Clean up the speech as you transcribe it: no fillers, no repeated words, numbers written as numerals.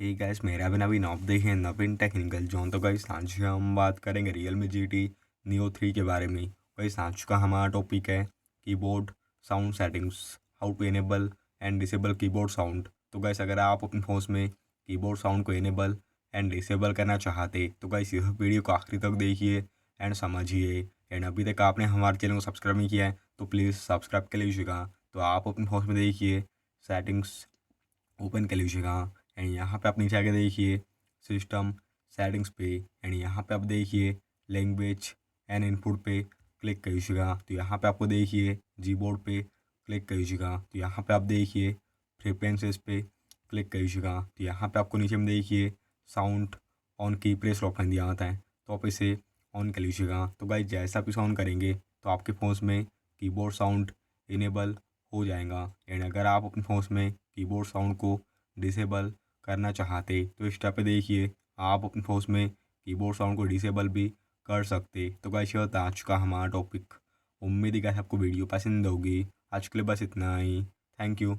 Hey guys, मेरा भी नवीन आप देखें नवीन टेक्निकल जोन। तो गाइस आज हम बात करेंगे Realme GT Neo 3 के बारे में। गाइस आज का हमारा टॉपिक है keyboard sound settings, how to enable and disable keyboard sound. तो गाइस अगर आप अपने फोन में कीबोर्ड साउंड को इनेबल एंड डिसेबल करना चाहते तो गाइस यह वीडियो को आखिरी तक देखिए एंड समझिए। एंड अभी तक आपने हमारे चैनल को सब्सक्राइब नहीं किया है तो प्लीज़ सब्सक्राइब कर लीजिएगा। तो आप अपने फोन में देखिए, सेटिंग्स ओपन कर लीजिएगा एंड यहाँ पे आप नीचे आके देखिए सिस्टम सेटिंग्स पे एंड यहाँ पे आप देखिए लैंग्वेज एंड इनपुट पे क्लिक करिएगा। तो यहाँ पे आपको देखिए जीबोर्ड पे क्लिक करिएगा। तो यहाँ पे आप देखिए प्रेफरेंसेस पे क्लिक करिएगा। तो यहाँ पे आपको नीचे में देखिए साउंड ऑन की प्रेस ऑप्शन दिया आता है, तो आप इसे ऑन कर लीजिएगा। तो गाइस जैसा आप इसे ऑन करेंगे तो आपके फ़ोन में कीबोर्ड साउंड इनेबल हो जाएगा। एंड अगर आप अपने फ़ोन में कीबोर्ड साउंड को डिसेबल करना चाहते तो इस स्टेप पे देखिए आप अपने फ़ोन में कीबोर्ड साउंड को डिसेबल भी कर सकते। तो गाइस ये था आज का हमारा टॉपिक। उम्मीद है कि आपको वीडियो पसंद होगी। आज के लिए बस इतना ही। Thank you.